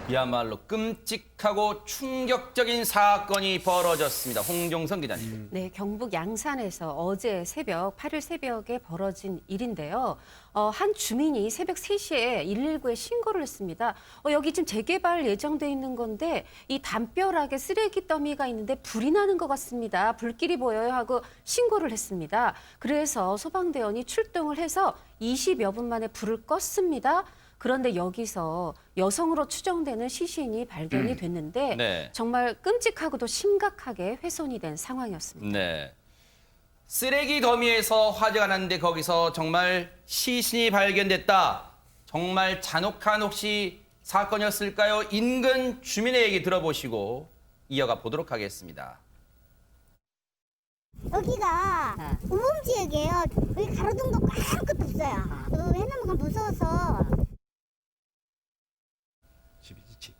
그야말로 끔찍하고 충격적인 사건이 벌어졌습니다. 홍종선 기자님. 네, 경북 양산에서 어제 새벽, 8일 새벽에 벌어진 일인데요. 한 주민이 새벽 3시에 119에 신고를 했습니다. 여기 지금 재개발 예정돼 있는 건데 이 담벼락에 쓰레기 더미가 있는데 불이 나는 것 같습니다. 불길이 보여요 하고 신고를 했습니다. 그래서 소방대원이 출동을 해서 20여 분 만에 불을 껐습니다. 그런데 여기서 여성으로 추정되는 시신이 발견이 됐는데 네. 정말 끔찍하고도 심각하게 훼손이 된 상황이었습니다. 네. 쓰레기 더미에서 화재가 났는데 거기서 정말 시신이 발견됐다. 정말 잔혹한 혹시 사건이었을까요? 인근 주민의 얘기 들어보시고 이어가 보도록 하겠습니다. 여기가 우범지역이에요. 여기 가로등도 아무것도 없어요. 해남가 무서워서.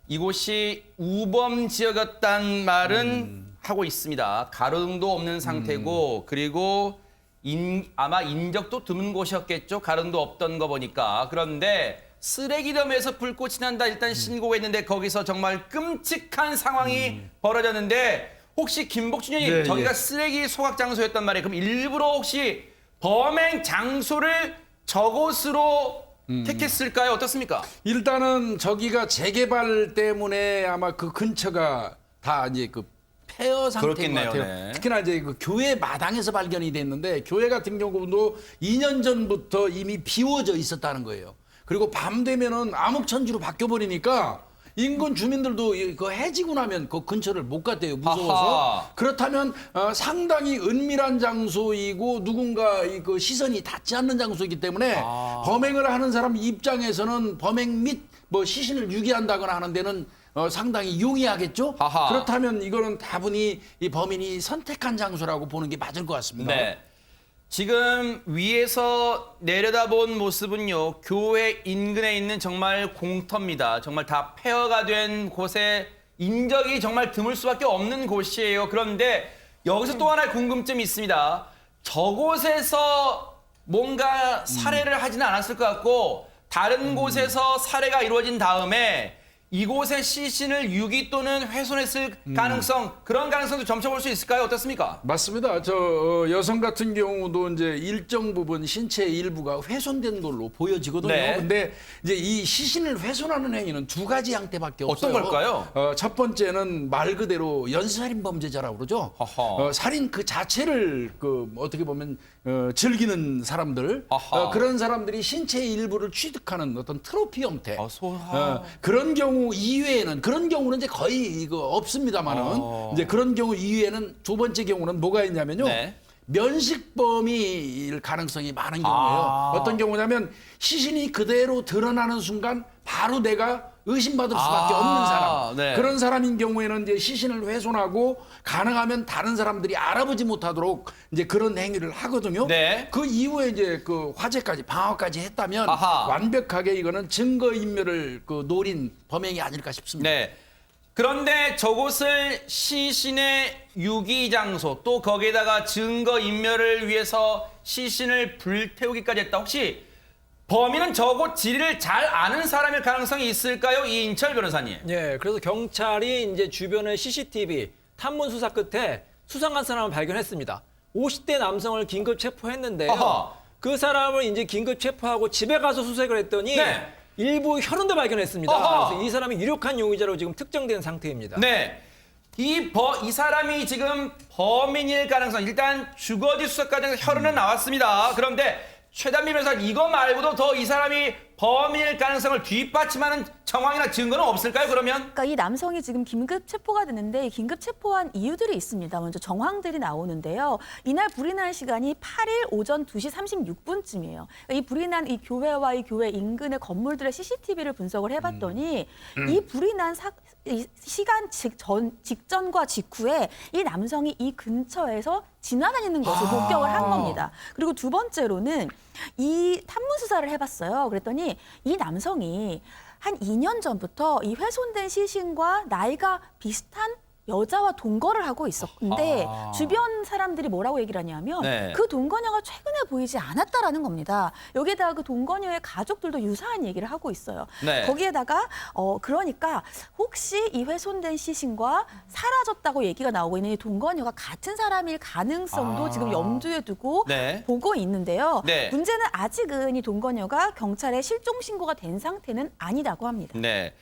이곳이 우범 지역이었단 말은 하고 있습니다. 가로등도 없는 상태고 그리고 아마 인적도 드문 곳이었겠죠. 가로등도 없던 거 보니까. 그런데 쓰레기 더미에서 불꽃이 난다 일단 신고가 있는데 거기서 정말 끔찍한 상황이 벌어졌는데 혹시 김복준 의원님 네, 저기가 예. 쓰레기 소각 장소였단 말이에요. 그럼 일부러 혹시 범행 장소를 저곳으로 택했을까요? 어떻습니까? 일단은 저기가 재개발 때문에 아마 그 근처가 다 이제 그 폐허 상태인 것 그렇겠네요, 같아요. 네. 특히나 이제 그 교회 마당에서 발견이 됐는데 교회 같은 경우도 2년 전부터 이미 비워져 있었다는 거예요. 그리고 밤 되면은 암흑천지로 바뀌어 버리니까 인근 주민들도 그 해지고 나면 그 근처를 못 갔대요. 무서워서. 아하. 그렇다면 상당히 은밀한 장소이고 누군가 그 시선이 닿지 않는 장소이기 때문에 범행을 하는 사람 입장에서는 범행 및 뭐 시신을 유기한다거나 하는 데는 상당히 용이하겠죠. 아하. 그렇다면 이거는 다분히 이 범인이 선택한 장소라고 보는 게 맞을 것 같습니다. 네. 지금 위에서 내려다본 모습은요. 교회 인근에 있는 정말 공터입니다. 정말 다 폐허가 된 곳에 인적이 정말 드물 수밖에 없는 곳이에요. 그런데 여기서 또 하나의 궁금점이 있습니다. 저곳에서 뭔가 살해를 하지는 않았을 것 같고 다른 곳에서 살해가 이루어진 다음에 이곳의 시신을 유기 또는 훼손했을 가능성, 그런 가능성도 점쳐볼 수 있을까요? 어떻습니까? 맞습니다. 저 여성 같은 경우도 이제 일정 부분 신체의 일부가 훼손된 걸로 보여지거든요. 네. 근데 이제 이 시신을 훼손하는 행위는 두 가지 형태밖에 없어요. 어떤 걸까요? 첫 번째는 말 그대로 연쇄살인 범죄자라고 그러죠. 허허. 살인 그 자체를 그 어떻게 보면 즐기는 사람들, 아하. 그런 사람들이 신체의 일부를 취득하는 어떤 트로피 형태. 소하. 그런 경우 이외에는 그런 경우는 이제 거의 이거 없습니다만은 이제 그런 경우 이외에는 두 번째 경우는 뭐가 있냐면요. 네. 면식범일 가능성이 많은 경우예요. 어떤 경우냐면 시신이 그대로 드러나는 순간 바로 내가 의심받을 수밖에 없는 사람. 네. 그런 사람인 경우에는 이제 시신을 훼손하고 가능하면 다른 사람들이 알아보지 못하도록 이제 그런 행위를 하거든요. 네. 그 이후에 이제 그 화재까지 방어까지 했다면 아하. 완벽하게 이거는 증거인멸을 그 노린 범행이 아닐까 싶습니다. 네. 그런데 저곳을 시신의 유기 장소 또 거기에다가 증거 인멸을 위해서 시신을 불태우기까지 했다. 혹시 범인은 저곳 지리를 잘 아는 사람일 가능성이 있을까요? 이인철 변호사님. 예, 그래서 경찰이 이제 주변의 CCTV 탐문 수사 끝에 수상한 사람을 발견했습니다. 50대 남성을 긴급 체포했는데요. 아하. 그 사람을 이제 긴급 체포하고 집에 가서 수색을 했더니 네. 일부 혈흔도 발견했습니다. 아하. 그래서 이 사람이 유력한 용의자로 지금 특정된 상태입니다. 네. 이 사람이 지금 범인일 가능성, 일단 주거지 수사 과정에서 혈흔은 나왔습니다. 그런데 최단미 변호사, 이거 말고도 더 이 사람이 범인일 가능성을 뒷받침하는 정황이나 증거는 없을까요, 그러면? 그러니까 이 남성이 지금 긴급 체포가 됐는데 긴급 체포한 이유들이 있습니다. 먼저 정황들이 나오는데요. 이날 불이 난 시간이 8일 오전 2시 36분쯤이에요. 이 불이 난 이 교회와 이 교회 인근의 건물들의 CCTV를 분석을 해봤더니 이 불이 난 이 시간 직전과 직후에 이 남성이 이 근처에서 지나다니는 것을 목격을 한 겁니다. 그리고 두 번째로는 이 탐문 수사를 해봤어요. 그랬더니 이 남성이 한 2년 전부터 이 훼손된 시신과 나이가 비슷한 여자와 동거를 하고 있었는데 아. 주변 사람들이 뭐라고 얘기를 하냐면 네. 그 동거녀가 최근에 보이지 않았다라는 겁니다. 여기에다가 그 동거녀의 가족들도 유사한 얘기를 하고 있어요. 네. 거기에다가 그러니까 혹시 이 훼손된 시신과 사라졌다고 얘기가 나오고 있는 이 동거녀가 같은 사람일 가능성도 아. 지금 염두에 두고 네. 보고 있는데요. 네. 문제는 아직은 이 동거녀가 경찰에 실종 신고가 된 상태는 아니라고 합니다. 네.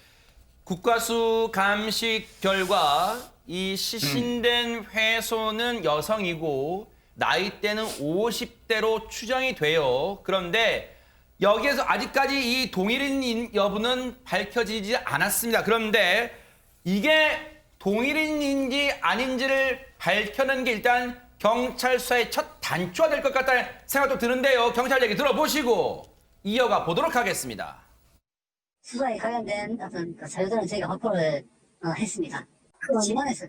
국과수 감식 결과 이 시신된 훼손은 여성이고 나이대는 50대로 추정이 돼요. 그런데 여기에서 아직까지 이 동일인 여부는 밝혀지지 않았습니다. 그런데 이게 동일인인지 아닌지를 밝혀내는 게 일단 경찰 수사의 첫 단초가 될 것 같다는 생각도 드는데요. 경찰 얘기 들어보시고 이어가 보도록 하겠습니다. 수사에 관련된 어떤 그 자료들은 저희가 확보를 했습니다. 그 집안에서.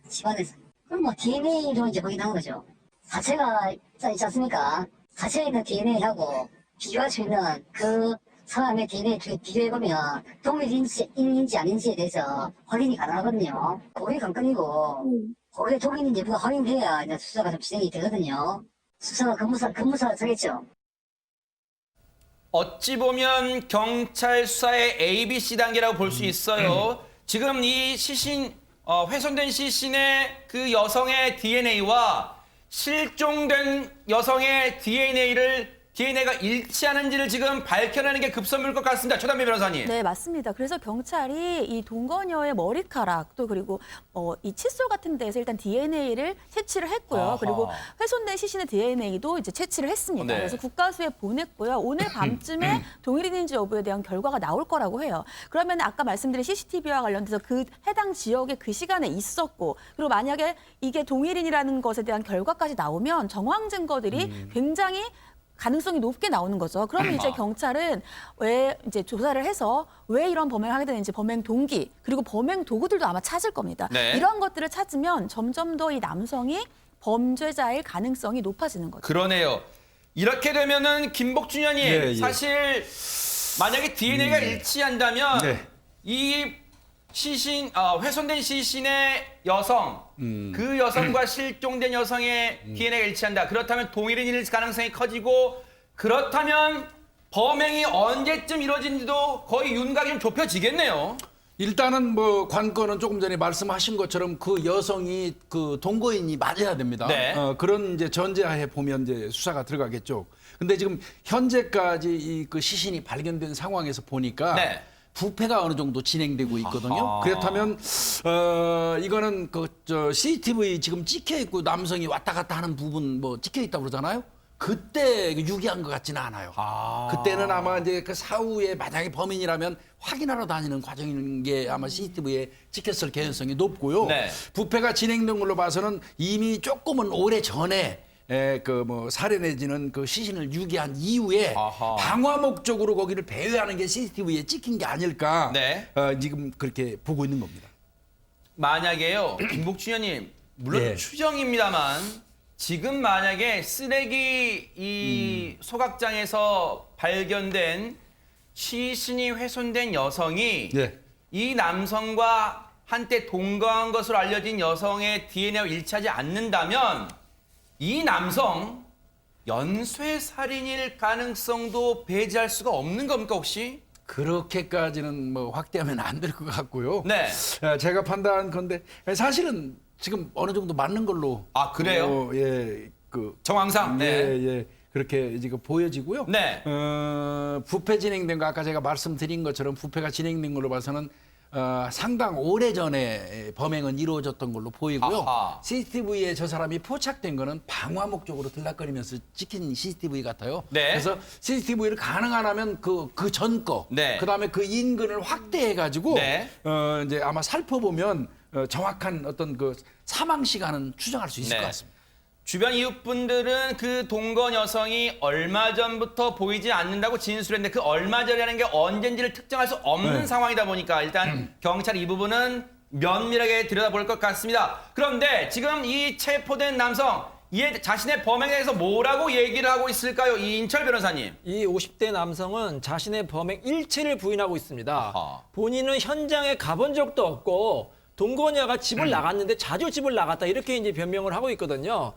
그럼 뭐 DNA로 이제 확인한 거죠. 사체가 있지 않습니까? 사체에 있는 DNA하고 비교할 수 있는 그 사람의 DNA 비교해보면 동일인지 아닌지에 대해서 확인이 가능하거든요. 그게 관건이고, 그게 동일인지 여부가 확인돼야 이제 수사가 좀 진행이 되거든요. 수사가 근무사 되겠죠. 어찌 보면 경찰 수사의 ABC 단계라고 볼 수 있어요. 지금 이 시신, 훼손된 시신의 그 여성의 DNA와 실종된 여성의 DNA가 일치하는지를 지금 밝혀내는 게 급선무일 것 같습니다. 최단비 변호사님. 네, 맞습니다. 그래서 경찰이 이 동거녀의 머리카락 또 그리고 이 칫솔 같은 데서 일단 DNA를 채취를 했고요. 아하. 그리고 훼손된 시신의 DNA도 이제 채취를 했습니다. 네. 그래서 국가수에 보냈고요. 오늘 밤쯤에 동일인인지 여부에 대한 결과가 나올 거라고 해요. 그러면 아까 말씀드린 CCTV와 관련돼서 그 해당 지역에 그 시간에 있었고 그리고 만약에 이게 동일인이라는 것에 대한 결과까지 나오면 정황 증거들이 굉장히 가능성이 높게 나오는 거죠. 그러면 이제 경찰은 왜 이제 조사를 해서 왜 이런 범행을 하게 되는지 범행 동기 그리고 범행 도구들도 아마 찾을 겁니다. 네. 이런 것들을 찾으면 점점 더 이 남성이 범죄자일 가능성이 높아지는 거죠. 그러네요. 이렇게 되면은 김복준 의원님 예. 사실 만약에 DNA가 일치한다면 네. 이 시신 훼손된 시신의 여성 그 여성과 실종된 여성의 DNA가 일치한다. 그렇다면 동일인일 가능성이 커지고 그렇다면 범행이 언제쯤 이루어진지도 거의 윤곽이 좀 좁혀지겠네요. 일단은 뭐 관건은 조금 전에 말씀하신 것처럼 그 여성이 그 동거인이 맞아야 됩니다. 네. 그런 이제 전제하에 보면 이제 수사가 들어가겠죠. 근데 지금 현재까지 이 그 시신이 발견된 상황에서 보니까 네. 부패가 어느 정도 진행되고 있거든요. 아하. 그렇다면 이거는 CCTV 지금 찍혀 있고 남성이 왔다 갔다 하는 부분 뭐 찍혀 있다고 그러잖아요. 그때 유기한 것 같지는 않아요. 그때는 아마 이제 그 사후에 만약에 범인이라면 확인하러 다니는 과정인 게 아마 CCTV에 찍혔을 개연성이 높고요. 네. 부패가 진행된 걸로 봐서는 이미 조금은 오래 전에 그 뭐 살해 내지는 그 시신을 유기한 이후에 아하. 방화 목적으로 거기를 배회하는 게 CCTV에 찍힌 게 아닐까. 네. 지금 그렇게 보고 있는 겁니다. 만약에요, 김복준 의원님, 물론 예. 추정입니다만 지금 만약에 쓰레기 이 소각장에서 발견된 시신이 훼손된 여성이 예. 이 남성과 한때 동거한 것으로 알려진 여성의 DNA와 일치하지 않는다면 이 남성 연쇄살인일 가능성도 배제할 수가 없는 겁니까 혹시? 그렇게까지는 뭐 확대하면 안 될 것 같고요. 네. 제가 판단한 건데 사실은 지금 어느 정도 맞는 걸로. 아, 그래요? 예. 정황상. 네. 예. 그렇게 지금 보여지고요. 네. 부패 진행된 거 아까 제가 말씀드린 것처럼 부패가 진행된 걸로 봐서는 상당 오래전에 범행은 이루어졌던 걸로 보이고요. 아하. CCTV에 저 사람이 포착된 거는 방화 목적으로 들락거리면서 찍힌 CCTV 같아요. 네. 그래서 CCTV를 가능하면 그 전 거, 네. 그다음에 그 인근을 확대해 가지고 네. 이제 아마 살펴보면 정확한 어떤 그 사망 시간은 추정할 수 있을 네. 것 같습니다. 주변 이웃분들은 그 동거 여성이 얼마 전부터 보이지 않는다고 진술했는데 그 얼마 전이라는 게 언젠지를 특정할 수 없는 네. 상황이다 보니까 일단 경찰이 이 부분은 면밀하게 들여다볼 것 같습니다. 그런데 지금 이 체포된 남성 이에 자신의 범행에 대해서 뭐라고 얘기를 하고 있을까요? 이인철 변호사님. 이 50대 남성은 자신의 범행 일체를 부인하고 있습니다. 아하. 본인은 현장에 가본 적도 없고 동거녀가 집을 나갔는데 자주 집을 나갔다 이렇게 이제 변명을 하고 있거든요.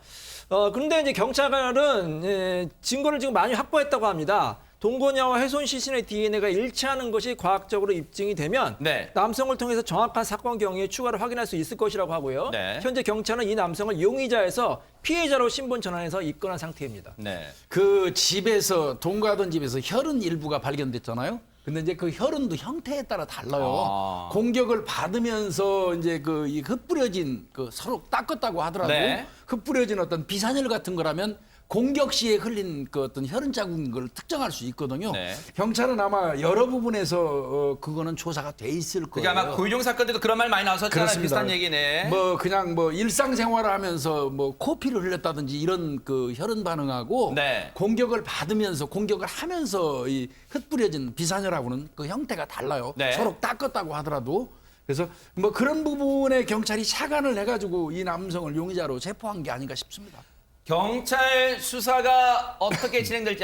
그런데 이제 경찰은 증거를 지금 많이 확보했다고 합니다. 동거녀와 훼손 시신의 DNA가 일치하는 것이 과학적으로 입증이 되면 네. 남성을 통해서 정확한 사건 경위에 추가로 확인할 수 있을 것이라고 하고요. 네. 현재 경찰은 이 남성을 용의자에서 피해자로 신분 전환해서 입건한 상태입니다. 네. 그 집에서 동거하던 집에서 혈흔 일부가 발견됐잖아요. 근데 이제 그 혈흔도 형태에 따라 달라요. 아. 공격을 받으면서 이제 이 흩뿌려진 서로 닦았다고 하더라도 네. 흩뿌려진 어떤 비산혈 같은 거라면 공격 시에 흘린 그 어떤 혈흔 자국인 걸 특정할 수 있거든요. 네. 경찰은 아마 여러 부분에서 그거는 조사가 돼 있을 그게 거예요. 아마 고유종 사건 때도 그런 말 많이 나왔었잖아요. 그렇습니다. 비슷한 얘기네. 그냥 일상생활을 하면서 코피를 흘렸다든지 이런 그 혈흔 반응하고 네. 공격을 받으면서 공격을 하면서 이 흩뿌려진 비산혈하고는 그 형태가 달라요. 네. 서로 닦았다고 하더라도. 그래서 그런 부분에 경찰이 착안을 해가지고 이 남성을 용의자로 체포한 게 아닌가 싶습니다. 경찰 수사가 어떻게 진행될지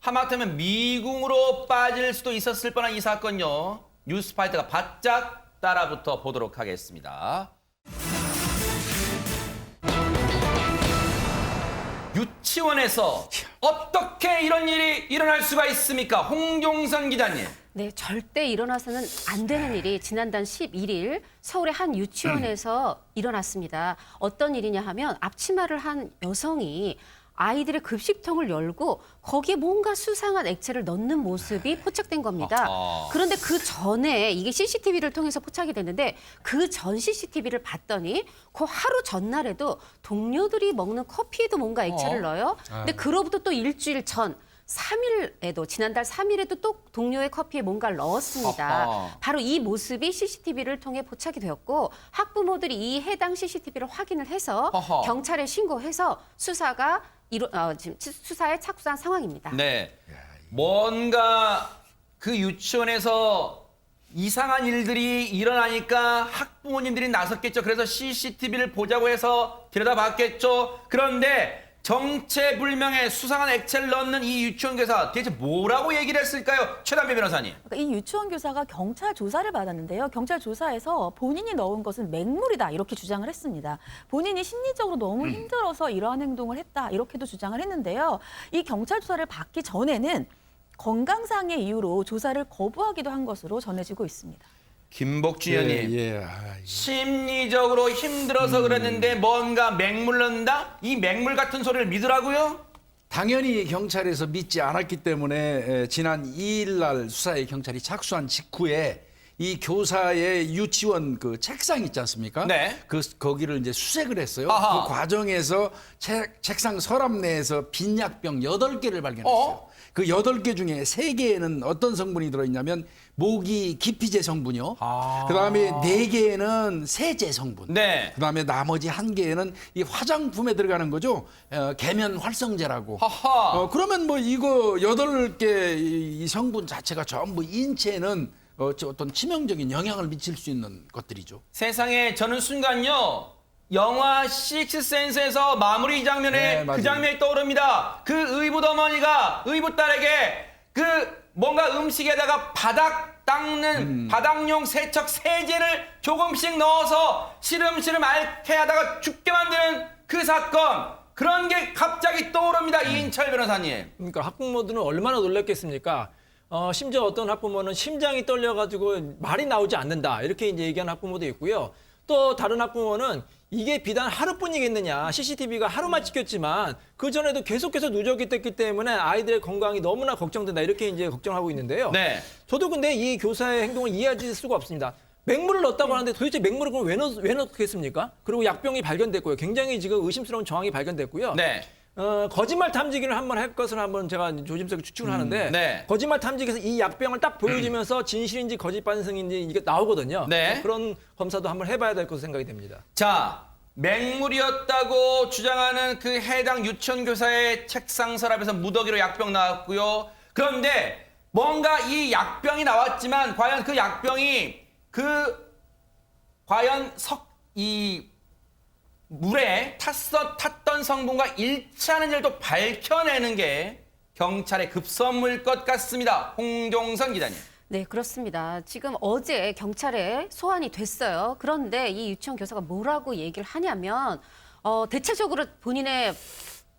하마터면 미궁으로 빠질 수도 있었을 뻔한 이 사건요. 뉴스파이터가 바짝 따라붙어 보도록 하겠습니다. 유치원에서 어떻게 이런 일이 일어날 수가 있습니까? 홍종선 기자님. 네, 절대 일어나서는 안 되는 일이 지난달 11일 서울의 한 유치원에서 일어났습니다. 어떤 일이냐 하면 앞치마를 한 여성이 아이들의 급식통을 열고 거기에 뭔가 수상한 액체를 넣는 모습이 포착된 겁니다. 아하. 그런데 그 전에 이게 CCTV를 통해서 포착이 됐는데 그 전 CCTV를 봤더니 그 하루 전날에도 동료들이 먹는 커피에도 뭔가 액체를 넣어요. 근데 그로부터 또 일주일 전 3일에도 지난달 3일에도 또 동료의 커피에 뭔가를 넣었습니다. 아하. 바로 이 모습이 CCTV를 통해 포착이 되었고 학부모들이 이 해당 CCTV를 확인을 해서 아하. 경찰에 신고해서 수사가 지금 수사에 착수한 상황입니다. 네. 뭔가 그 유치원에서 이상한 일들이 일어나니까 학부모님들이 나섰겠죠. 그래서 CCTV를 보자고 해서 들여다봤겠죠. 그런데 정체불명의 수상한 액체를 넣는 이 유치원 교사 대체 뭐라고 얘기를 했을까요? 최단배 변호사님. 그러니까 이 유치원 교사가 경찰 조사를 받았는데요. 경찰 조사에서 본인이 넣은 것은 맹물이다 이렇게 주장을 했습니다. 본인이 심리적으로 너무 힘들어서 이러한 행동을 했다 이렇게도 주장을 했는데요. 이 경찰 조사를 받기 전에는 건강상의 이유로 조사를 거부하기도 한 것으로 전해지고 있습니다. 김복주 의원님. 예. 심리적으로 힘들어서 그랬는데 뭔가 맹물 넣는다? 이 맹물 같은 소리를 믿으라고요? 당연히 경찰에서 믿지 않았기 때문에 지난 2일 날 수사에 경찰이 착수한 직후에 이 교사의 유치원 그 책상 있지 않습니까? 네. 거기를 이제 수색을 했어요. 아하. 그 과정에서 책상 서랍 내에서 빈 약병 8개를 발견했어요. 그 8개 중에 3개에는 어떤 성분이 들어있냐면 모기 기피제 성분이요. 그다음에 4개에는 세제 성분. 네. 그다음에 나머지 1개에는 이 화장품에 들어가는 거죠. 계면 활성제라고. 하하. 그러면 이거 8개 이 성분 자체가 전부 인체에는 어떤 치명적인 영향을 미칠 수 있는 것들이죠. 세상에 저는 순간요. 영화 식스센스에서 마무리 장면에 네, 그 맞아요. 장면이 떠오릅니다. 그 의붓 어머니가 의붓 딸에게 그 뭔가 음식에다가 바닥 닦는 바닥용 세척 세제를 조금씩 넣어서 시름시름 앓게 하다가 죽게 만드는 그 사건. 그런 게 갑자기 떠오릅니다. 이인철 변호사님. 그러니까 학부모들은 얼마나 놀랐겠습니까? 심지어 어떤 학부모는 심장이 떨려가지고 말이 나오지 않는다 이렇게 이제 얘기하는 학부모도 있고요. 또 다른 학부모는 이게 비단 하루뿐이겠느냐. CCTV가 하루만 찍혔지만 그 전에도 계속해서 누적이 됐기 때문에 아이들의 건강이 너무나 걱정된다 이렇게 이제 걱정하고 있는데요. 네. 저도 근데 이 교사의 행동을 이해할 수가 없습니다. 맹물을 넣었다고 하는데 도대체 맹물을 그럼 왜 넣겠습니까? 그리고 약병이 발견됐고요. 굉장히 지금 의심스러운 정황이 발견됐고요. 네. 거짓말 탐지기를 한번 할 것을 한번 제가 조심스럽게 추측을 하는데 네. 거짓말 탐지기에서 이 약병을 딱 보여주면서 진실인지 거짓 반성인지 이게 나오거든요. 네. 그런 검사도 한번 해봐야 될 것으로 생각이 됩니다. 자, 맹물이었다고 주장하는 그 해당 유치원 교사의 책상 서랍에서 무더기로 약병 나왔고요. 그런데 뭔가 이 약병이 나왔지만 과연 그 약병이 과연 이 물에 탔던 성분과 일치하는지를 또 밝혀내는 게 경찰의 급선무일 것 같습니다. 홍종선 기자님. 네, 그렇습니다. 지금 어제 경찰에 소환이 됐어요. 그런데 이 유치원 교사가 뭐라고 얘기를 하냐면 대체적으로 본인의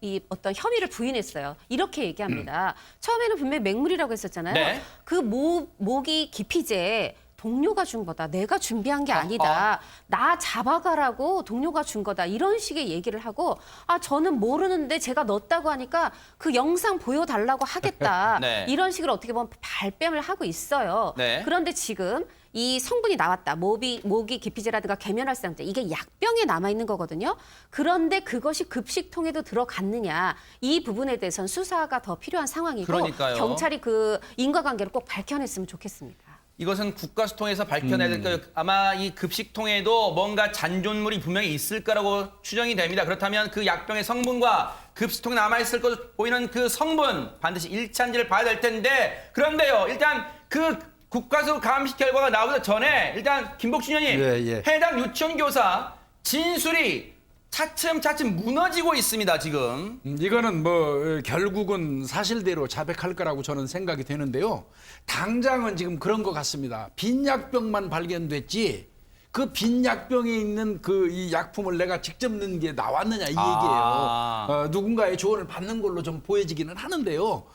이 어떤 혐의를 부인했어요. 이렇게 얘기합니다. 처음에는 분명히 맹물이라고 했었잖아요. 네. 그 모기 기피제 동료가 준 거다. 내가 준비한 게 아니다. 나 잡아가라고 동료가 준 거다. 이런 식의 얘기를 하고 저는 모르는데 제가 넣었다고 하니까 그 영상 보여달라고 하겠다. 네. 이런 식으로 어떻게 보면 발뺌을 하고 있어요. 네. 그런데 지금 이 성분이 나왔다. 모기 기피제라든가 계면활성제. 이게 약병에 남아있는 거거든요. 그런데 그것이 급식통에도 들어갔느냐. 이 부분에 대해서는 수사가 더 필요한 상황이고 그러니까요. 경찰이 그 인과관계를 꼭 밝혀냈으면 좋겠습니다. 이것은 국가수통에서 밝혀내야 될 거예요. 아마 이 급식통에도 뭔가 잔존물이 분명히 있을 거라고 추정이 됩니다. 그렇다면 그 약병의 성분과 급식통에 남아있을 것으로 보이는 그 성분 반드시 일치한지를 봐야 될 텐데 그런데요. 일단 그 국가수 감식 결과가 나오기 전에 일단 김복준 의원님 예. 해당 유치원 교사 진술이 차츰 무너지고 있습니다. 지금. 이거는 뭐 결국은 사실대로 자백할 거라고 저는 생각이 되는데요. 당장은 지금 그런 것 같습니다. 빈 약병만 발견됐지 그 빈 약병에 있는 그 이 약품을 내가 직접 넣은 게 나왔느냐 이 얘기예요. 누군가의 조언을 받는 걸로 좀 보여지기는 하는데요.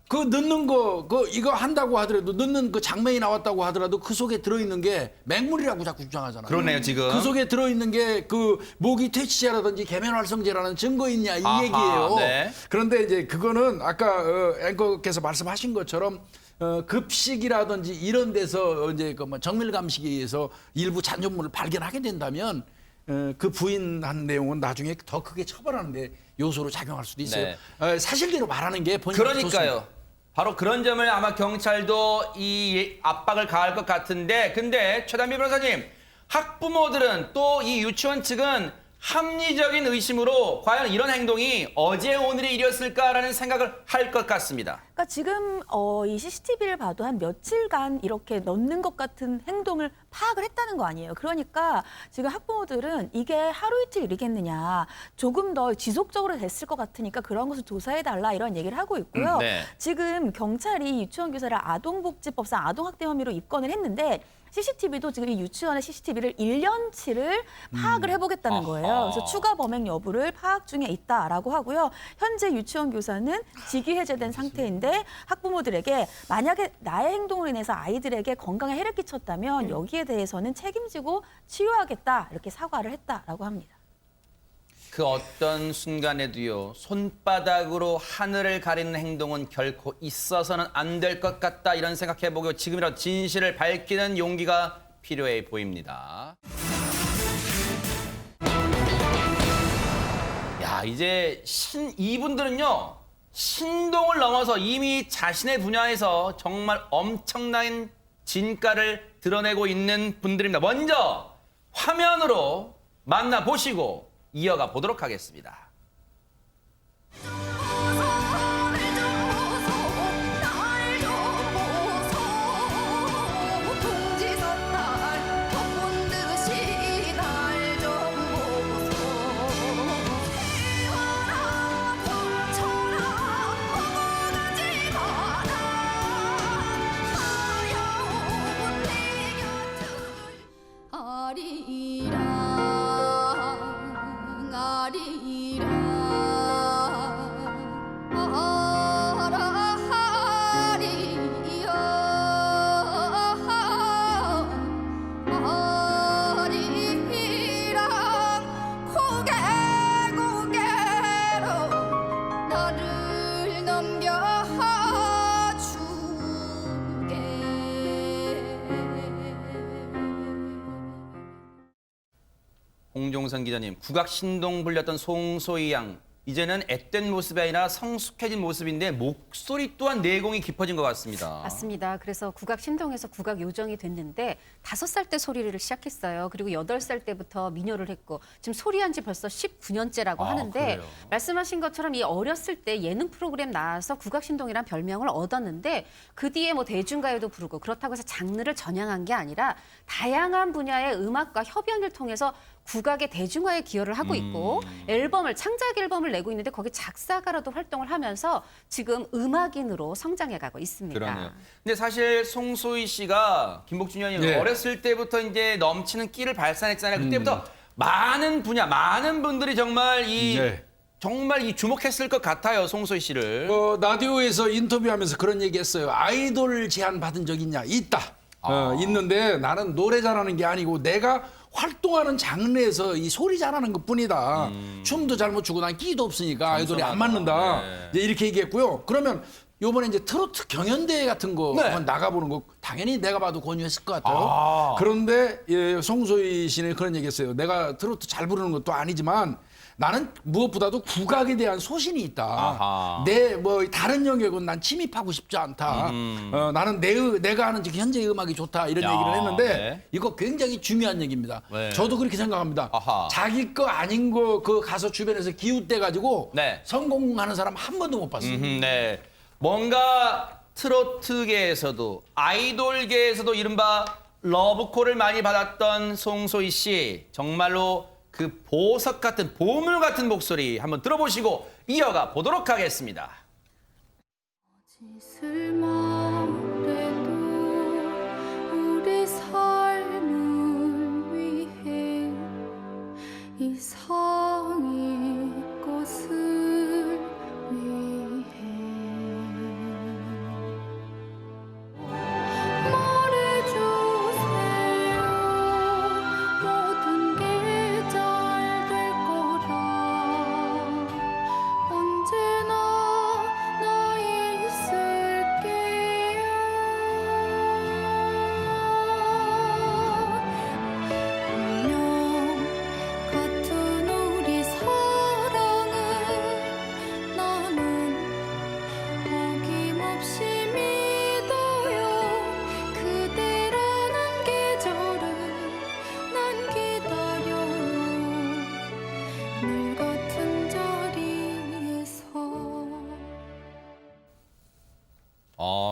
그 넣는 거, 이거 한다고 하더라도 넣는 그 장면이 나왔다고 하더라도 그 속에 들어있는 게 맹물이라고 자꾸 주장하잖아요. 그러네요, 지금. 그 속에 들어있는 게 그 모기 퇴치제라든지 계면활성제라는 증거 있냐 이 아하, 얘기예요. 네. 그런데 이제 그거는 아까 앵커께서 말씀하신 것처럼 급식이라든지 이런 데서 이제 그 뭐 정밀 감식에 의해서 일부 잔존물을 발견하게 된다면 그 부인한 내용은 나중에 더 크게 처벌하는데 요소로 작용할 수도 있어요. 네. 사실대로 말하는 게 본인이 그러니까요. 좋습니다. 바로 그런 점을 아마 경찰도 이 압박을 가할 것 같은데 근데 최단비 변호사님 학부모들은 또 이 유치원 측은 합리적인 의심으로 과연 이런 행동이 어제 오늘의 일이었을까라는 생각을 할 것 같습니다. 그러니까 지금 이 CCTV를 봐도 한 며칠간 이렇게 넣는 것 같은 행동을 파악을 했다는 거 아니에요. 그러니까 지금 학부모들은 이게 하루 이틀 일이겠느냐. 조금 더 지속적으로 됐을 것 같으니까 그런 것을 조사해달라 이런 얘기를 하고 있고요. 네. 지금 경찰이 유치원 교사를 아동복지법상 아동학대 혐의로 입건을 했는데 CCTV도 지금 이 유치원의 CCTV를 1년치를 파악을 해보겠다는 거예요. 그래서 추가 범행 여부를 파악 중에 있다라고 하고요. 현재 유치원 교사는 직위 해제된 상태인데 학부모들에게 만약에 나의 행동으로 인해서 아이들에게 건강에 해를 끼쳤다면 여기에 대해서는 책임지고 치료하겠다 이렇게 사과를 했다라고 합니다. 그 어떤 순간에도요. 손바닥으로 하늘을 가리는 행동은 결코 있어서는 안 될 것 같다 이런 생각해보고 지금이라도 진실을 밝히는 용기가 필요해 보입니다. 야 이제 이분들은요. 신동을 넘어서 이미 자신의 분야에서 정말 엄청난 진가를 드러내고 있는 분들입니다. 먼저 화면으로 만나보시고 이어가 보도록 하겠습니다. 홍종선 기자님, 국악신동 불렸던 송소희 양 이제는 앳된 모습이 아니라 성숙해진 모습인데 목소리 또한 내공이 깊어진 것 같습니다. 맞습니다. 그래서 국악 신동에서 국악 요정이 됐는데 5살 때 소리를 시작했어요. 그리고 8살 때부터 민요를 했고 지금 소리한 지 벌써 19년째라고 하는데 그래요? 말씀하신 것처럼 이 어렸을 때 예능 프로그램 나와서 국악 신동이란 별명을 얻었는데 그 뒤에 뭐 대중가요도 부르고 그렇다고 해서 장르를 전향한 게 아니라 다양한 분야의 음악과 협연을 통해서 국악의 대중화에 기여를 하고 있고 앨범을 창작 앨범을 내고 있는데 거기 작사가로도 활동을 하면서 지금 음악인으로 성장해가고 있습니다. 그러네요. 근데 사실 송소희 씨가 김복준 의원이 네. 어렸을 때부터 이제 넘치는 끼를 발산했잖아요. 그때부터 많은 분야, 많은 분들이 정말 네. 정말 이 주목했을 것 같아요, 송소희 씨를. 라디오에서 인터뷰하면서 그런 얘기했어요. 아이돌 제안 받은 적 있냐? 있다. 있는데 나는 노래 잘하는 게 아니고 내가 활동하는 장르에서 이 소리 잘하는 것뿐이다. 춤도 잘 못 추고 난 끼도 없으니까 아이돌이 안 맞는다. 네. 이제 이렇게 얘기했고요. 그러면 요번에 이제 트로트 경연대회 같은 거 네. 한번 나가보는 거 당연히 내가 봐도 권유했을 것 같아요. 그런데 예, 송소희 씨는 그런 얘기했어요. 내가 트로트 잘 부르는 것도 아니지만 나는 무엇보다도 국악에 대한 소신이 있다. 아하. 내 뭐 다른 영역은 난 침입하고 싶지 않다. 나는 내가 하는 지금 현재 음악이 좋다 이런 야, 얘기를 했는데 네. 이거 굉장히 중요한 얘기입니다. 네. 저도 그렇게 생각합니다. 아하. 자기 거 아닌 거 그 가서 주변에서 기웃대 가지고 네. 성공하는 사람 한 번도 못 봤어요. 네. 뭔가 트로트계에서도 아이돌계에서도 이른바 러브콜을 많이 받았던 송소희 씨. 정말로 그 보석 같은 보물 같은 목소리 한번 들어보시고 이어가 보도록 하겠습니다. 짓을 말해도 우리 삶을 위해 이상의 것을 위해 말해주세요 모든 게 잘 될 거라 언제나 나에 있을게요 운명 같은 우리 사랑을 나는 어김없이 믿어요 그대라는 계절을 난 기다려요 늘 같은 자리에서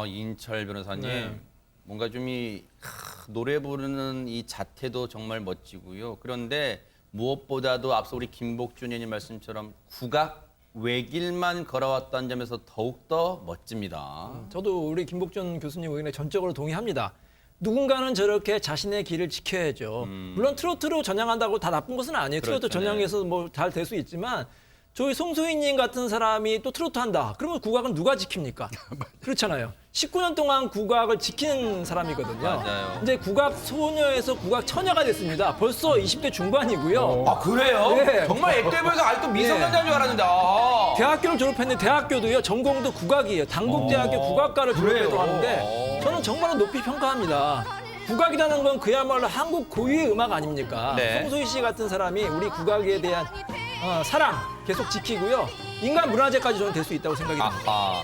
인철 변호사님. 네. 뭔가 좀 노래 부르는 이 자태도 정말 멋지고요. 그런데 무엇보다도 앞서 우리 김복준 의원님 말씀처럼 국악 외길만 걸어왔다는 점에서 더욱더 멋집니다. 저도 우리 김복준 교수님 의견에 전적으로 동의합니다. 누군가는 저렇게 자신의 길을 지켜야죠. 물론 트로트로 전향한다고 다 나쁜 것은 아니에요. 트로트 그렇죠, 전향해서 뭐 잘 될 수 있지만 저희 송소희님 같은 사람이 또 트로트 한다. 그러면 국악은 누가 지킵니까? 그렇잖아요. 19년 동안 국악을 지키는 사람이거든요. 맞아요. 이제 국악 소녀에서 국악 처녀가 됐습니다. 벌써 20대 중반이고요. 아 그래요? 네. 정말 액대부에서 아직도 미성년자인 줄 알았는데. 아. 대학교를 졸업했는데 대학교도요 전공도 국악이에요. 단국대학교 국악과를 그래요? 졸업했다고 하는데 저는 정말로 높이 평가합니다. 국악이라는 건 그야말로 한국 고유의 음악 아닙니까? 네. 송소희 씨 같은 사람이 우리 국악에 대한 사랑 계속 지키고요. 인간 문화재까지 저는 될 수 있다고 생각이 듭니다. 아하.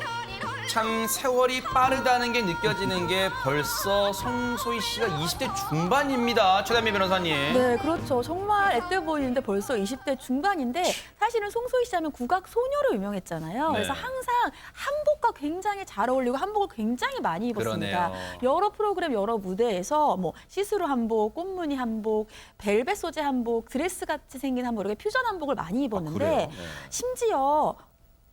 참 세월이 빠르다는 게 느껴지는 게 벌써 송소희 씨가 20대 중반입니다. 최단미 변호사님. 네, 그렇죠. 정말 앳돼 보이는데 벌써 20대 중반인데 사실은 송소희 씨 하면 국악 소녀로 유명했잖아요. 네. 그래서 항상 한복과 굉장히 잘 어울리고 한복을 굉장히 많이 입었습니다. 그러네요. 여러 프로그램, 여러 무대에서 뭐 시스루 한복, 꽃무늬 한복, 벨벳 소재 한복, 드레스 같이 생긴 한복 이렇게 퓨전 한복을 많이 입었는데 그래요? 네. 심지어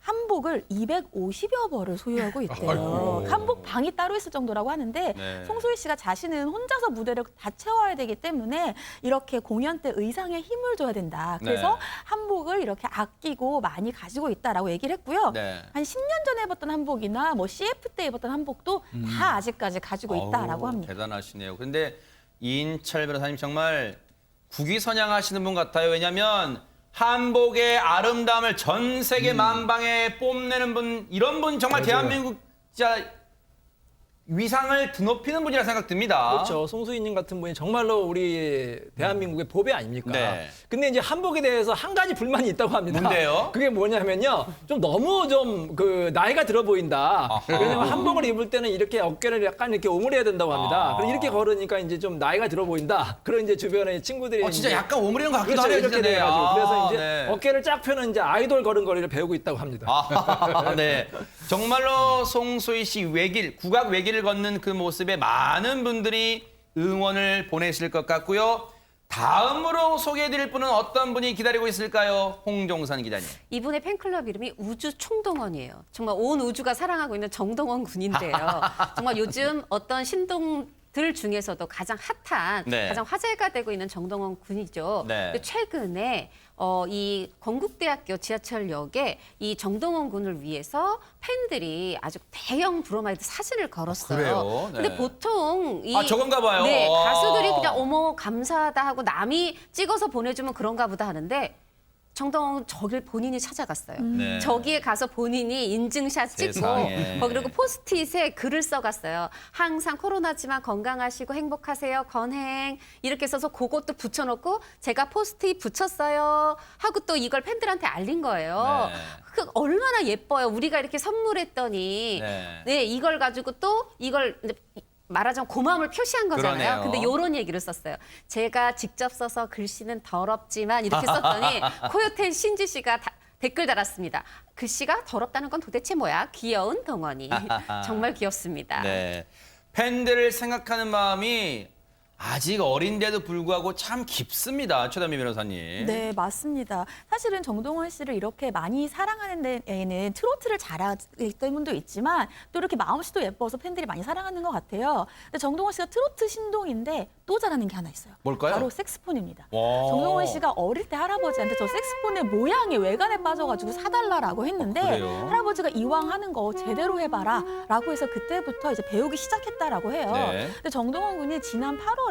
한복을 250여 벌을 소유하고 있대요. 아이고. 한복 방이 따로 있을 정도라고 하는데 네. 송소희 씨가 자신은 혼자서 무대를 다 채워야 되기 때문에 이렇게 공연 때 의상에 힘을 줘야 된다. 그래서 네. 한복을 이렇게 아끼고 많이 가지고 있다라고 얘기를 했고요. 네. 한 10년 전에 입었던 한복이나 뭐 CF 때 입었던 한복도 다 아직까지 가지고 있다라고 어우, 합니다. 대단하시네요. 그런데 이인철 변호사님 정말 국위선양하시는 분 같아요. 왜냐하면 한복의 아름다움을 전 세계 만방에 뽐내는 분, 이런 분 정말 대한민국 진짜 위상을 드높이는 분이라 생각 듭니다. 그렇죠. 송수희님 같은 분이 정말로 우리 대한민국의 보배 아닙니까? 네. 근데 이제 한복에 대해서 한 가지 불만이 있다고 합니다. 뭔데요? 그게 뭐냐면요. 좀 너무 좀 그 나이가 들어 보인다. 아하. 왜냐면 한복을 입을 때는 이렇게 어깨를 약간 이렇게 오므려야 된다고 합니다. 아. 그럼 이렇게 걸으니까 이제 좀 나이가 들어 보인다. 그런 이제 주변에 친구들이 진짜 이제 약간 오므리는 것 같기도 그렇죠. 하네요. 이렇게 진짜. 돼가지고 아, 그래서 이제 네. 어깨를 쫙 펴는 이제 아이돌 걸음걸이를 배우고 있다고 합니다. 아, 네. 정말로 송소희 씨 외길, 국악 외길을 걷는 그 모습에 많은 분들이 응원을 보내실 것 같고요. 다음으로 소개해드릴 분은 어떤 분이 기다리고 있을까요? 홍종선 기자님. 이분의 팬클럽 이름이 우주총동원이에요. 정말 온 우주가 사랑하고 있는 정동원 군인데요. 정말 요즘 어떤 신동들 중에서도 가장 핫한, 네. 가장 화제가 되고 있는 정동원 군이죠. 네. 근데 최근에 이 건국대학교 지하철역에 이 정동원 군을 위해서 팬들이 아주 대형 브로마이드 사진을 걸었어요. 그래요? 네. 근데 보통 이 저건가 봐요. 네, 와. 가수들이 그냥 어머 감사하다 하고 남이 찍어서 보내주면 그런가 보다 하는데 정동원 저길 본인이 찾아갔어요. 네. 저기에 가서 본인이 인증샷 찍고 세상에. 그리고 포스트잇에 글을 써갔어요. 항상 코로나지만 건강하시고 행복하세요. 건행 이렇게 써서 그것도 붙여놓고 제가 포스트잇 붙였어요 하고 또 이걸 팬들한테 알린 거예요. 네. 그 얼마나 예뻐요. 우리가 이렇게 선물했더니 네. 네, 이걸 가지고 또 이걸 이제 말하자면 고마움을 표시한 거잖아요. 그러네요. 근데 이런 얘기를 썼어요. 제가 직접 써서 글씨는 더럽지만 이렇게 썼더니 코요태 신지 씨가 댓글 달았습니다. 글씨가 더럽다는 건 도대체 뭐야? 귀여운 동원이. 정말 귀엽습니다. 네. 팬들을 생각하는 마음이 아직 어린데도 불구하고 참 깊습니다. 최단미 변호사님. 네, 맞습니다. 사실은 정동원 씨를 이렇게 많이 사랑하는 데에는 트로트를 잘하기 때문도 있지만 또 이렇게 마음씨도 예뻐서 팬들이 많이 사랑하는 것 같아요. 근데 정동원 씨가 트로트 신동인데 또 잘하는 게 하나 있어요. 뭘까요? 바로 색스폰입니다. 와. 정동원 씨가 어릴 때 할아버지한테 저 색스폰의 모양이 외관에 빠져가지고 사달라라고 했는데 그래요? 할아버지가 이왕 하는 거 제대로 해봐라 라고 해서 그때부터 이제 배우기 시작했다라고 해요. 네. 근데 정동원 군이 지난 8월에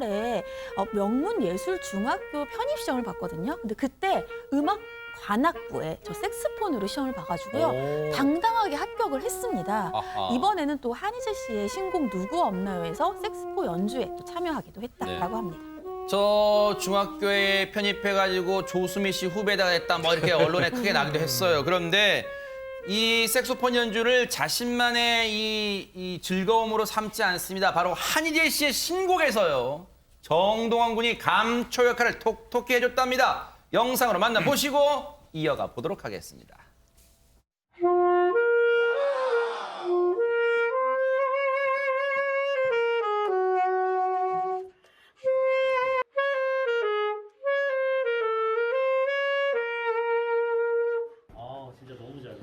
명문예술중학교 편입시험을 봤거든요. 근데 그때 음악관악부에 저 색스폰으로 시험을 봐가지고요. 오. 당당하게 합격을 했습니다. 아하. 이번에는 또 한희재 씨의 신곡 누구 없나요에서 색스폰 연주에 또 참여하기도 했다라고 네. 합니다. 저 중학교에 편입해가지고 조수미 씨 후배다 했다 뭐 이렇게 언론에 크게 나기도 했어요. 그런데 이 색소폰 연주를 자신만의 이 즐거움으로 삼지 않습니다. 바로 한희재 씨의 신곡에서요. 정동원 군이 감초 역할을 톡톡히 해줬답니다. 영상으로 만나보시고 이어가 보도록 하겠습니다. 진짜 너무 잘해.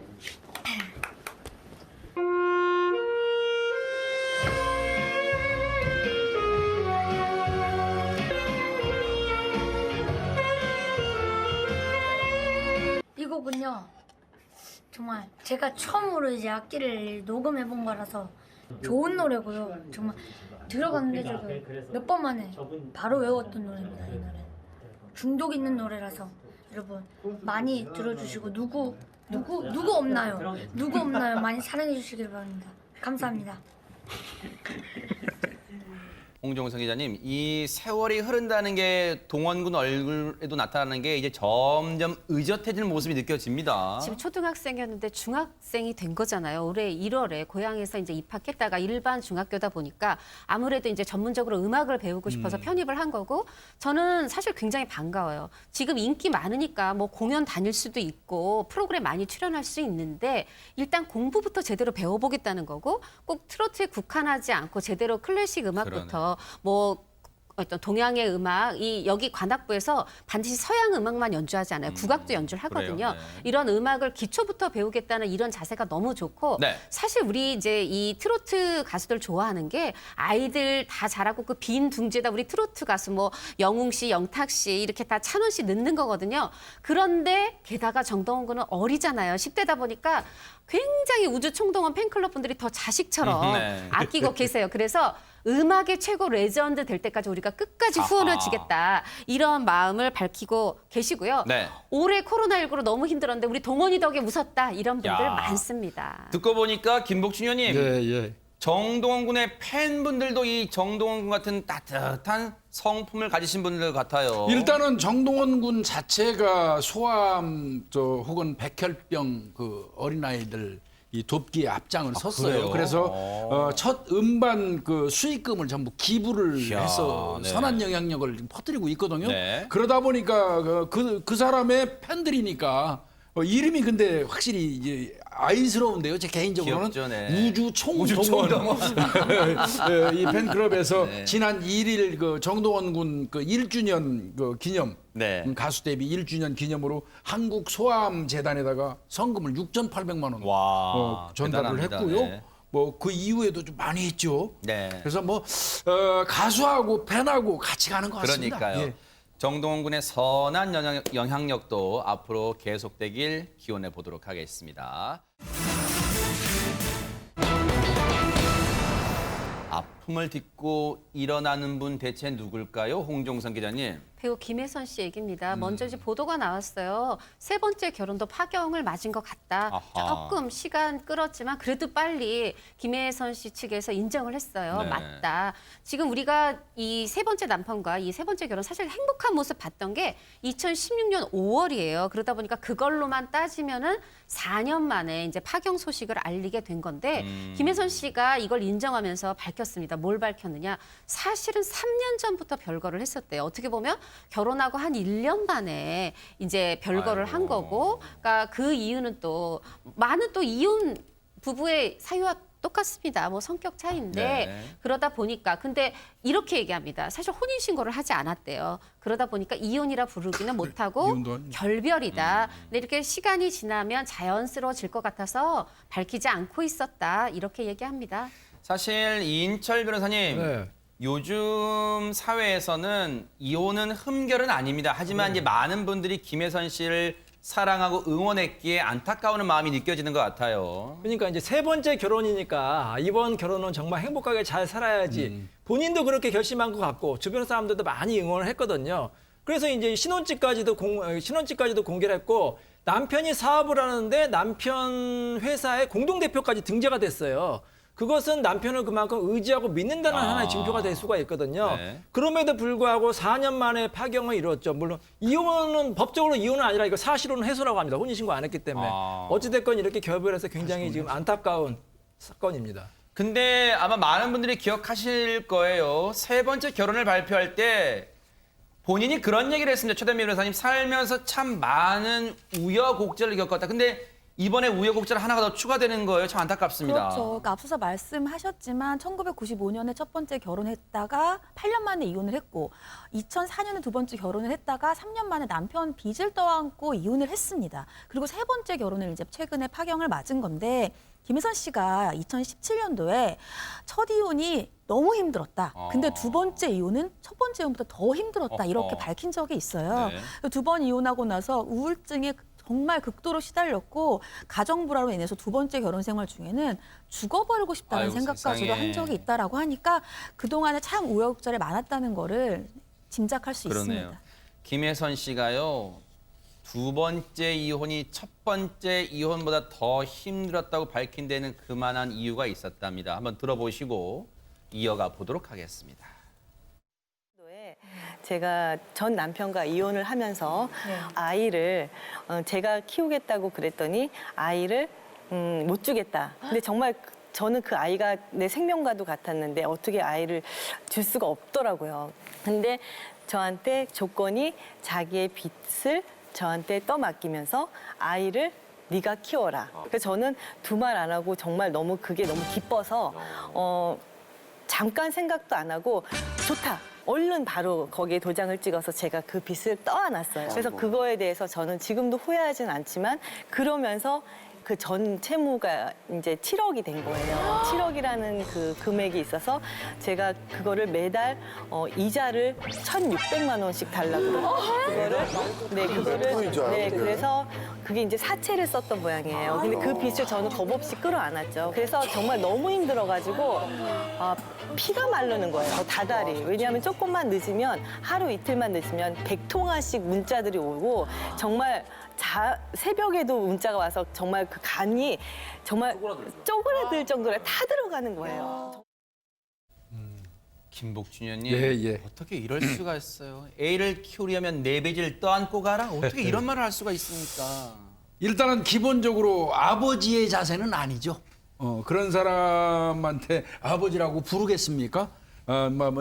이 곡은요, 정말 제가 처음으로 이제 악기를 녹음해 본 거라서 좋은 노래고요. 정말 들어갔는데 저도 몇 번 만에 바로 외웠던 노래입니다. 이 노래 중독 있는 노래라서 여러분 많이 들어주시고 누구 없나요? 누구 없나요? 많이 사랑해 주시길 바랍니다. 감사합니다. 홍종성 기자님, 이 세월이 흐른다는 게 동원군 얼굴에도 나타나는 게 이제 점점 의젓해지는 모습이 느껴집니다. 지금 초등학생이었는데 중학생이 된 거잖아요. 올해 1월에 고향에서 이제 입학했다가 일반 중학교다 보니까 아무래도 이제 전문적으로 음악을 배우고 싶어서 편입을 한 거고 저는 사실 굉장히 반가워요. 지금 인기 많으니까 뭐 공연 다닐 수도 있고 프로그램 많이 출연할 수 있는데 일단 공부부터 제대로 배워보겠다는 거고 꼭 트로트에 국한하지 않고 제대로 클래식 음악부터 뭐 어떤 동양의 음악, 여기 관악부에서 반드시 서양 음악만 연주하지 않아요. 국악도 연주를 하거든요. 그래요? 네. 이런 음악을 기초부터 배우겠다는 이런 자세가 너무 좋고 네. 사실 우리 이제 이 트로트 가수들 좋아하는 게 아이들 다 잘하고 그 빈 둥지에다 우리 트로트 가수 뭐 영웅 씨, 영탁 씨 이렇게 다 찬원 씨 넣는 거거든요. 그런데 게다가 정동원 군은 어리잖아요. 10대다 보니까 굉장히 우주총동원 팬클럽 분들이 더 자식처럼 네. 아끼고 계세요. 그래서 음악의 최고 레전드 될 때까지 우리가 끝까지 후원을 주겠다. 이런 마음을 밝히고 계시고요. 네. 올해 코로나19로 너무 힘들었는데 우리 동원이 덕에 웃었다. 이런 분들 야. 많습니다. 듣고 보니까 김복준 의원님, 예. 정동원 군의 팬분들도 이 정동원 군 같은 따뜻한 성품을 가지신 분들 같아요. 일단은 정동원 군 자체가 소아암 혹은 백혈병 그 어린아이들 이 돕기에 앞장을 섰어요. 그래요? 그래서 첫 음반 그 수익금을 전부 기부를 이야, 해서 네. 선한 영향력을 퍼뜨리고 있거든요. 네. 그러다 보니까 그 사람의 팬들이니까 이름이 근데 확실히 이제 아이스러운데요. 제 개인적으로는 귀엽죠, 네. 우주 총동원 이 팬클럽에서 네. 지난 1일 그 정동원 군 그 1주년 그 기념 네. 가수 데뷔 1주년 기념으로 한국 소아암 재단에다가 성금을 6,800만 원 와, 전달을 대단합니다. 했고요. 네. 뭐 그 이후에도 좀 많이 했죠. 네. 그래서 뭐 가수하고 팬하고 같이 가는 것 같습니다. 그러니까요. 예. 정동원 군의 선한 영향력도 앞으로 계속되길 기원해 보도록 하겠습니다. 아픔을 딛고 일어나는 분 대체 누굴까요? 홍종선 기자님. 배우 김혜선 씨 얘기입니다. 먼저 이제 보도가 나왔어요. 세 번째 결혼도 파경을 맞은 것 같다. 아하. 조금 시간 끌었지만 그래도 빨리 김혜선 씨 측에서 인정을 했어요. 네. 맞다. 지금 우리가 이 세 번째 남편과 이 세 번째 결혼 사실 행복한 모습 봤던 게 2016년 5월이에요. 그러다 보니까 그걸로만 따지면은 4년 만에 이제 파경 소식을 알리게 된 건데 김혜선 씨가 이걸 인정하면서 밝혔습니다. 뭘 밝혔느냐? 사실은 3년 전부터 별거를 했었대요. 어떻게 보면 결혼하고 한 1년 만에 이제 별거를 아이고. 한 거고, 그러니까 그 이유는 또 많은 또 이혼 부부의 사유와 똑같습니다. 뭐 성격 차이인데 네. 그러다 보니까 근데 이렇게 얘기합니다. 사실 혼인 신고를 하지 않았대요. 그러다 보니까 이혼이라 부르기는 못하고 이혼도 아니고. 결별이다. 근데 이렇게 시간이 지나면 자연스러워질 것 같아서 밝히지 않고 있었다. 이렇게 얘기합니다. 사실 이인철 변호사님. 네. 요즘 사회에서는 이혼은 흠결은 아닙니다. 하지만 이제 많은 분들이 김혜선 씨를 사랑하고 응원했기에 안타까운 마음이 느껴지는 것 같아요. 그러니까 이제 세 번째 결혼이니까 이번 결혼은 정말 행복하게 잘 살아야지. 본인도 그렇게 결심한 것 같고 주변 사람들도 많이 응원을 했거든요. 그래서 이제 신혼집까지도 공개를 했고 남편이 사업을 하는데 남편 회사의 공동대표까지 등재가 됐어요. 그것은 남편을 그만큼 의지하고 믿는다는 하나의 징표가 될 수가 있거든요. 네. 그럼에도 불구하고 4년 만에 파경을 이뤘죠. 물론 이혼은 법적으로 이혼은 아니라 이거 사실혼은 해소라고 합니다. 혼인신고 안 했기 때문에. 어찌됐건 이렇게 결별해서 굉장히 지금 안타까운 사건입니다. 근데 아마 많은 분들이 기억하실 거예요. 세 번째 결혼을 발표할 때 본인이 그런 얘기를 했습니다. 최대미 변호사님, 살면서 참 많은 우여곡절을 겪었다. 근데 이번에 우여곡절 하나가 더 추가되는 거예요. 참 안타깝습니다. 그렇죠. 그러니까 앞서서 말씀하셨지만 1995년에 첫 번째 결혼했다가 8년 만에 이혼을 했고 2004년에 두 번째 결혼을 했다가 3년 만에 남편 빚을 떠안고 이혼을 했습니다. 그리고 세 번째 결혼을 이제 최근에 파경을 맞은 건데 김혜선 씨가 2017년도에 첫 이혼이 너무 힘들었다. 근데 두 번째 이혼은 첫 번째 이혼보다 더 힘들었다. 이렇게 밝힌 적이 있어요. 네. 두 번 이혼하고 나서 우울증에 정말 극도로 시달렸고 가정 불화로 인해서 두 번째 결혼 생활 중에는 죽어버리고 싶다는 아이고, 생각까지도 세상에. 한 적이 있다라고 하니까 그동안에 참 우여곡절이 많았다는 거를 짐작할 수 그러네요. 있습니다. 김혜선 씨가요. 두 번째 이혼이 첫 번째 이혼보다 더 힘들었다고 밝힌 데는 그만한 이유가 있었답니다. 한번 들어보시고 이어가 보도록 하겠습니다. 제가 전 남편과 이혼을 하면서 아이를 제가 키우겠다고 그랬더니 아이를 못 주겠다. 근데 정말 저는 그 아이가 내 생명과도 같았는데 어떻게 아이를 줄 수가 없더라고요. 근데 저한테 조건이 자기의 빚을 저한테 떠맡기면서 아이를 네가 키워라. 그래서 저는 두 말 안 하고 정말 너무 그게 너무 기뻐서 잠깐 생각도 안 하고 좋다. 얼른 바로 거기에 도장을 찍어서 제가 그 빚을 떠안았어요. 그래서 그거에 대해서 저는 지금도 후회하진 않지만 그러면서 그 전 채무가 이제 7억이 된 거예요. 7억이라는 그 금액이 있어서 제가 그거를 매달 이자를 1,600만 원씩 달라고 그거를 그래서 그게 이제 사채를 썼던 모양이에요. 근데 그 빚을 저는 겁없이 끌어안았죠. 그래서 정말 너무 힘들어가지고 피가 마르는 거예요. 다달이. 왜냐하면 조금만 늦으면 하루 이틀만 늦으면 100통화씩 문자들이 오고 정말 새벽에도 문자가 와서 정말 그 간이 정말 쪼그라들 정도로 다 들어가는 거예요. 김복준 의원님, 예. 어떻게 이럴 수가 있어요? 애를 키우려면 내 빚을 떠안고 가라? 어떻게 이런 말을 할 수가 있습니까? 일단은 기본적으로 아버지의 자세는 아니죠. 그런 사람한테 아버지라고 부르겠습니까?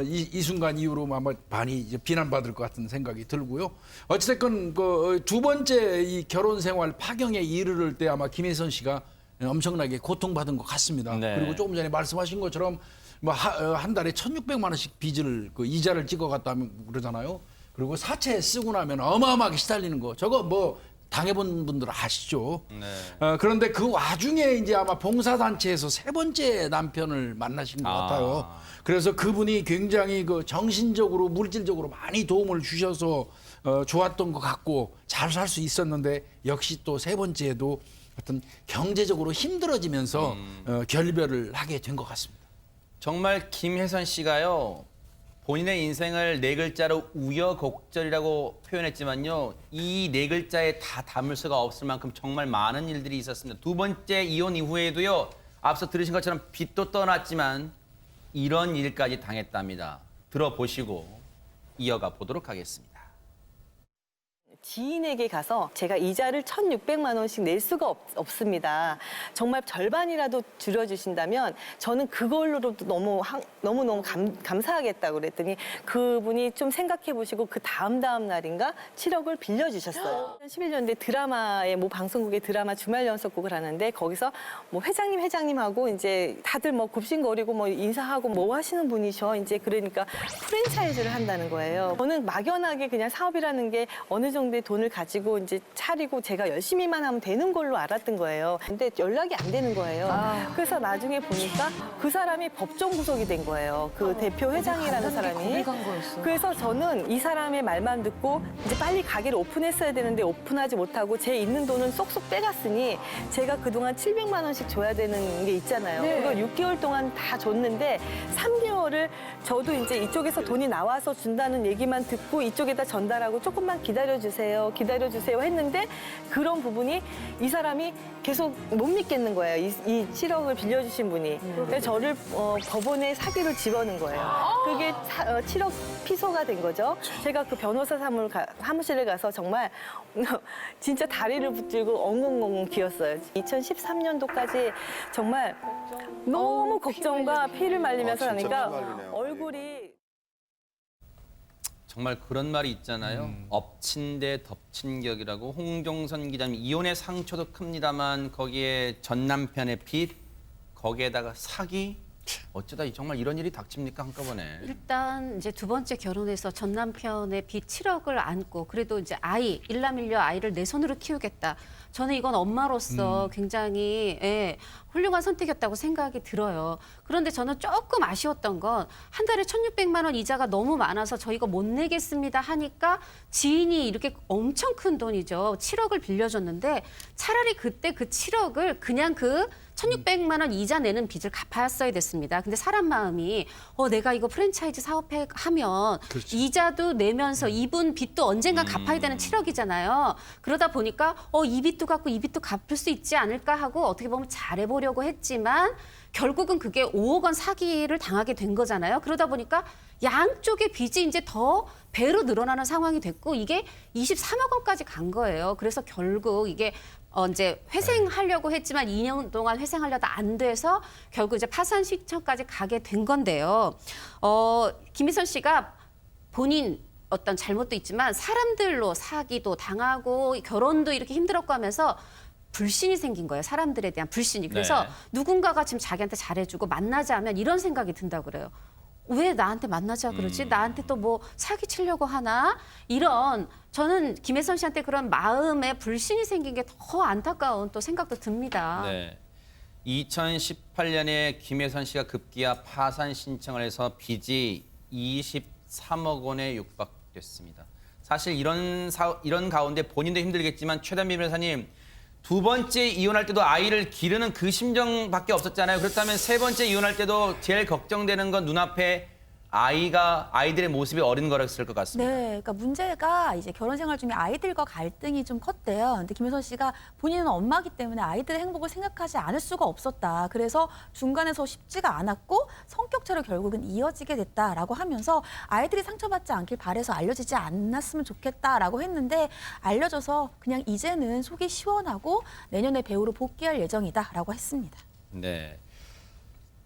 이 순간 이후로 아마 많이 이제 비난받을 것 같은 생각이 들고요. 어찌됐건 그 두 번째 이 결혼 생활 파경에 이르를 때 아마 김혜선 씨가 엄청나게 고통받은 것 같습니다. 네. 그리고 조금 전에 말씀하신 것처럼 뭐 한 달에 1,600만 원씩 빚을 그 이자를 찍어갔다면 그러잖아요. 그리고 사채 쓰고 나면 어마어마하게 시달리는 거 저거 뭐 당해본 분들 아시죠? 네. 그런데 그 와중에 이제 아마 봉사단체에서 3번째 남편을 만나신 것 같아요. 그래서 그분이 굉장히 그 정신적으로 물질적으로 많이 도움을 주셔서 좋았던 것 같고 잘 살 수 있었는데 역시 또 3번째에도 어떤 경제적으로 힘들어지면서 결별을 하게 된 것 같습니다. 정말 김혜선 씨가요. 본인의 인생을 4글자로 우여곡절이라고 표현했지만요. 이 4글자에 다 담을 수가 없을 만큼 정말 많은 일들이 있었습니다. 2번째 이혼 이후에도요. 앞서 들으신 것처럼 빚도 떠났지만 이런 일까지 당했답니다. 들어보시고 이어가 보도록 하겠습니다. 지인에게 가서 제가 이자를 1,600만 원씩 낼 수가 없습니다. 정말 절반이라도 줄여주신다면 저는 그걸로도 너무너무 감사하겠다고 그랬더니 그분이 좀 생각해 보시고 그 다음 날인가 7억을 빌려주셨어요. 2011년대 드라마에 뭐 방송국의 드라마 주말 연속곡을 하는데 거기서 뭐 회장님하고 이제 다들 뭐 굽신거리고 뭐 인사하고 뭐 하시는 분이셔. 이제 그러니까 프랜차이즈를 한다는 거예요. 저는 막연하게 그냥 사업이라는 게 어느 정도의 돈을 가지고 이제 차리고 제가 열심히만 하면 되는 걸로 알았던 거예요. 근데 연락이 안 되는 거예요. 그래서 나중에 보니까 그 사람이 법정 구속이 된 거예요. 그 대표 회장이라는 사람이. 그래서 저는 이 사람의 말만 듣고 이제 빨리 가게를 오픈했어야 되는데 오픈하지 못하고 제 있는 돈은 쏙쏙 빼갔으니 제가 그동안 700만 원씩 줘야 되는 게 있잖아요. 그걸 6개월 동안 다 줬는데 3개월을 저도 이제 이쪽에서 돈이 나와서 준다는 얘기만 듣고 이쪽에다 전달하고 조금만 기다려주세요 했는데 그런 부분이 이 사람이 계속 못 믿겠는 거예요. 이 7억을 빌려주신 분이. 그래서 저를 법원에 사기를 집어넣은 거예요. 그게 7억 피소가 된 거죠. 제가 그 변호사 사무실에 가서 정말 진짜 다리를 붙들고 엉엉엉 기었어요. 2013년도까지 정말 너무 걱정과 피를 말리면서 하니까 얼굴이 정말 그런 말이 있잖아요. 엎친 데 덮친 격이라고. 홍종선 기자님, 이혼의 상처도 큽니다만 거기에 전 남편의 빚, 거기에다가 사기, 어쩌다 정말 이런 일이 닥칩니까 한꺼번에. 일단 이제 2번째 결혼해서 전 남편의 빚 7억을 안고 그래도 이제 일남일녀 아이를 내 손으로 키우겠다. 저는 이건 엄마로서 굉장히 훌륭한 선택이었다고 생각이 들어요. 그런데 저는 조금 아쉬웠던 건 한 달에 1,600만 원 이자가 너무 많아서 저 이거 못 내겠습니다 하니까 지인이 이렇게 엄청 큰 돈이죠. 7억을 빌려줬는데 차라리 그때 그 7억을 그냥 그 1,600만 원 이자 내는 빚을 갚았어야 됐습니다. 근데 사람 마음이 내가 이거 프랜차이즈 사업해 하면 그렇죠. 이자도 내면서 이분 빚도 언젠가 갚아야 되는 7억이잖아요. 그러다 보니까 이 빚도 갚고 이 빚도 갚을 수 있지 않을까 하고 어떻게 보면 잘해보려고 했지만 결국은 그게 5억 원 사기를 당하게 된 거잖아요. 그러다 보니까 양쪽의 빚이 이제 더 배로 늘어나는 상황이 됐고 이게 23억 원까지 간 거예요. 그래서 결국 이게 이제 회생하려고 했지만 2년 동안 회생하려다 안 돼서 결국 이제 파산 신청까지 가게 된 건데요. 김희선 씨가 본인 어떤 잘못도 있지만 사람들로 사기도 당하고 결혼도 이렇게 힘들었고 하면서 불신이 생긴 거예요. 사람들에 대한 불신이. 그래서 네. 누군가가 지금 자기한테 잘해주고 만나자 하면 이런 생각이 든다고 그래요. 왜 나한테 만나자 그러지? 나한테 또 뭐 사기 치려고 하나? 이런 저는 김혜선 씨한테 그런 마음에 불신이 생긴 게 더 안타까운 또 생각도 듭니다. 네. 2018년에 김혜선 씨가 급기야 파산 신청을 해서 빚이 23억 원에 육박됐습니다. 사실 이런 가운데 본인도 힘들겠지만 최단비 변호사님 2번째 이혼할 때도 아이를 기르는 그 심정밖에 없었잖아요. 그렇다면 3번째 이혼할 때도 제일 걱정되는 건 눈앞에 아이들의 모습이 어린 거였을 것 같습니다. 네, 그러니까 문제가 이제 결혼 생활 중에 아이들과 갈등이 좀 컸대요. 근데 김혜선 씨가 본인은 엄마기 때문에 아이들의 행복을 생각하지 않을 수가 없었다. 그래서 중간에서 쉽지가 않았고 성격차로 결국은 이어지게 됐다라고 하면서 아이들이 상처받지 않길 바래서 알려지지 않았으면 좋겠다라고 했는데 알려져서 그냥 이제는 속이 시원하고 내년에 배우로 복귀할 예정이다라고 했습니다. 네.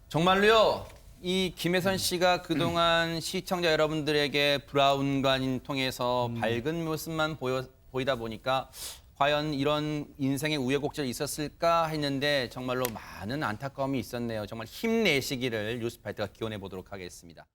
정말로요. 이 김혜선 씨가 그동안 시청자 여러분들에게 브라운관인 통해서 밝은 모습만 보이다 보니까 과연 이런 인생의 우여곡절이 있었을까 했는데 정말로 많은 안타까움이 있었네요. 정말 힘내시기를 뉴스파이터가 기원해 보도록 하겠습니다.